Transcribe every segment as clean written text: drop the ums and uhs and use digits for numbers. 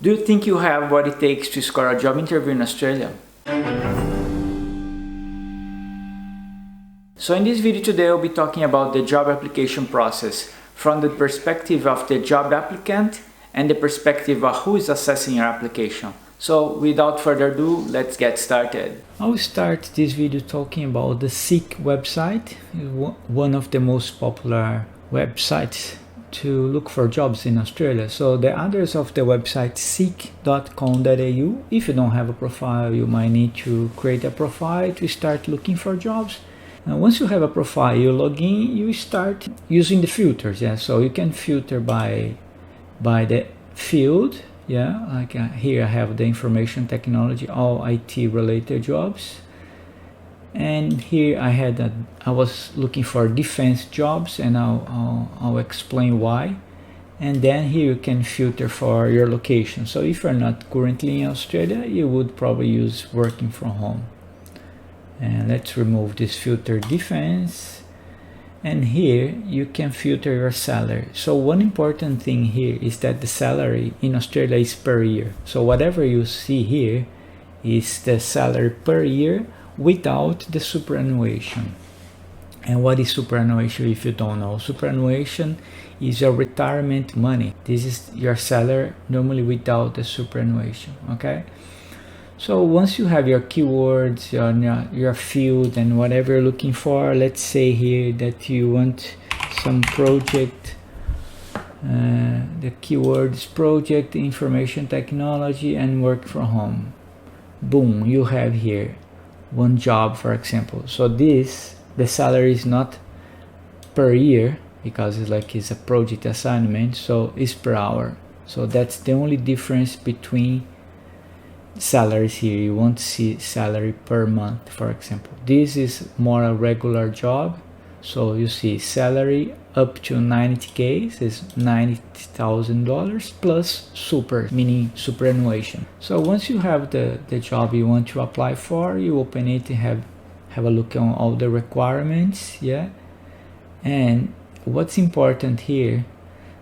Do you think you have what it takes to score a job interview in Australia? So in this video today, I'll be talking about the job application process from the perspective of the job applicant and the perspective of who is assessing your application. So without further ado, let's get started. I'll start this video talking about the Seek website, one of the most popular websites to look for jobs in Australia. So the address of the website seek.com.au. If you don't have a profile, you might need to create a profile to start looking for jobs. Once you have a profile, you log in, you start using the filters. So you can filter by the field. Like here I have the information technology, all IT related jobs. And here I was looking for defense jobs, and I'll explain why. And then here you can filter for your location. So if you're not currently in Australia, you would probably use working from home. And let's remove this filter defense. And here you can filter your salary. So one important thing here is that the salary in Australia is per year. So whatever you see here is the salary per year without the superannuation. And what is superannuation if you don't know? Superannuation is your retirement money. This is your salary normally without the superannuation, okay? So once you have your keywords, your field and whatever you're looking for, let's say here that you want some project, the keywords project, information technology and work from home. Boom, you have here one job, for example. So the salary is not per year because it's a project assignment, so it's per hour. So that's the only difference between salaries here. You won't see salary per month, for example. This is more a regular job, so you see salary up to 90k is $90,000 plus super, meaning superannuation. So once you have the job you want to apply for, you open it and have a look on all the requirements. And what's important here,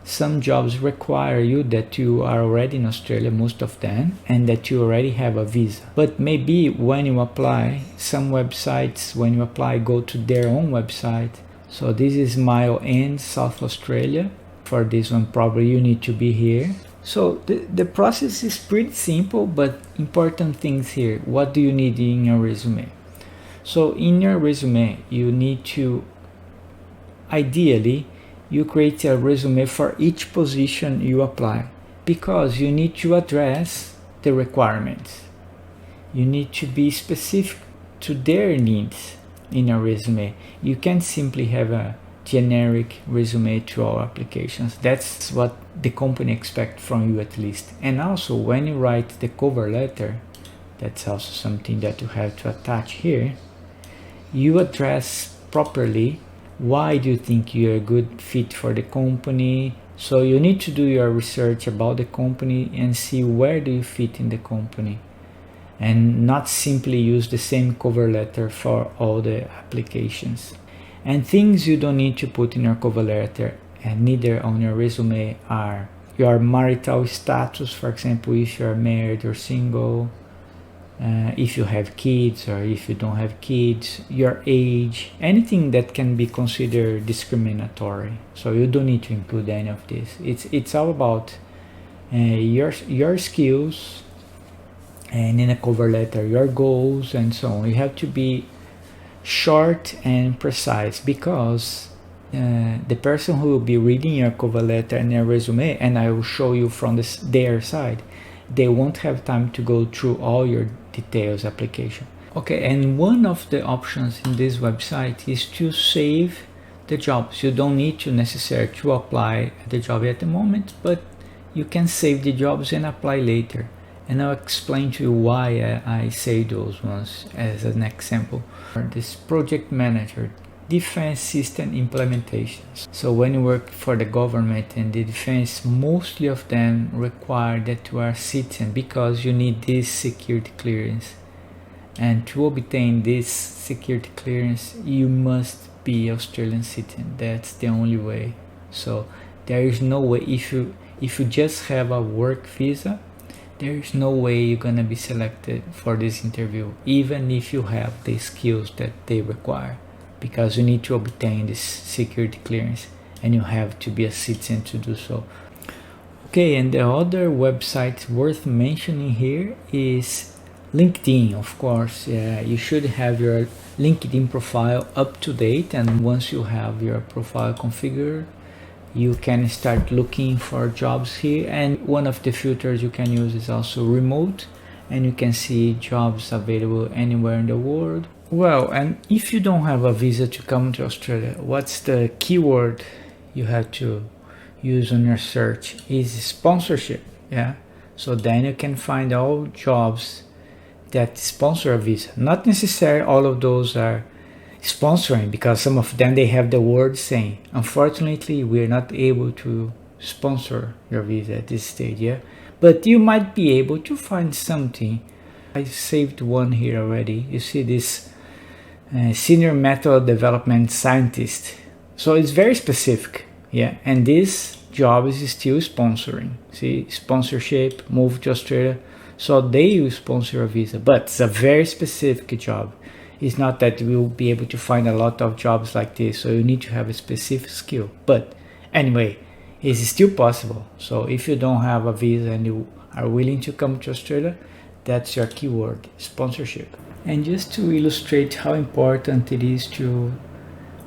some jobs require you that you are already in Australia, most of them, and that you already have a visa. But maybe when you apply, some websites, when you apply, go to their own website. So this is Mile End, South Australia. For this one, probably you need to be here. So the process is pretty simple, but important things here. What do you need in your resume? So in your resume, you need to, ideally, you create a resume for each position you apply, because you need to address the requirements. You need to be specific to their needs in a resume. You can't simply have a generic resume to all applications. That's what the company expects from you, at least. And also when you write the cover letter, that's also something that you have to attach here. You address properly why do you think you're a good fit for the company. So you need to do your research about the company and see where do you fit in the company, and not simply use the same cover letter for all the applications. And things you don't need to put in your cover letter and neither on your resume are your marital status, for example, if you're married or single, if you have kids or if you don't have kids, your age, anything that can be considered discriminatory. So you don't need to include any of this. It's all about your skills, and in a cover letter your goals and so on. You have to be short and precise, because the person who will be reading your cover letter and your resume, and I will show you from their side, they won't have time to go through all your details application. Okay, and one of the options in this website is to save the jobs. You don't need to necessarily to apply the job at the moment, but you can save the jobs and apply later. And I'll explain to you why I say those ones as an example. This project manager, defense system implementations. So when you work for the government and the defense, mostly of them require that you are a citizen, because you need this security clearance. And to obtain this security clearance, you must be Australian citizen. That's the only way. So there is no way, if you just have a work visa, there's no way you're gonna be selected for this interview, even if you have the skills that they require, because you need to obtain this security clearance and you have to be a citizen to do so. Okay, and the other website worth mentioning here is LinkedIn. Of course, you should have your LinkedIn profile up to date, and once you have your profile configured, you can start looking for jobs here. And one of the filters you can use is also remote, and you can see jobs available anywhere in the world. Well, and if you don't have a visa to come to Australia, what's the keyword you have to use on your search? Is sponsorship. Yeah, so then you can find all jobs that sponsor a visa. Not necessarily all of those are sponsoring, because some of them they have the word saying, unfortunately we're not able to sponsor your visa at this stage. Yeah, but you might be able to find something. I saved one here already. You see this senior method development scientist, so it's very specific. Yeah, and this job is still sponsoring. See, sponsorship, move to Australia, so they will sponsor a visa, but it's a very specific job. It's not that you will be able to find a lot of jobs like this, so you need to have a specific skill. But anyway, it's still possible. So if you don't have a visa and you are willing to come to Australia, that's your keyword, sponsorship. And just to illustrate how important it is to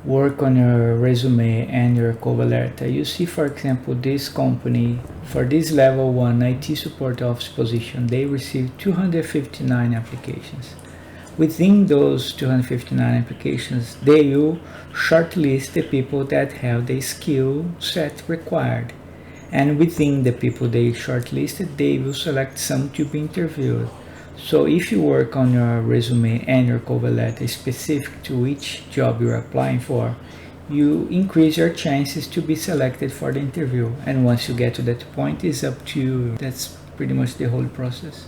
work on your resume and your cover letter, you see, for example, this company, for this level 1 IT support office position, they received 259 applications. Within those 259 applications, they will shortlist the people that have the skill set required. And within the people they shortlisted, they will select some to be interviewed. So if you work on your resume and your cover letter specific to each job you're applying for, you increase your chances to be selected for the interview. And once you get to that point, it's up to you. That's pretty much the whole process.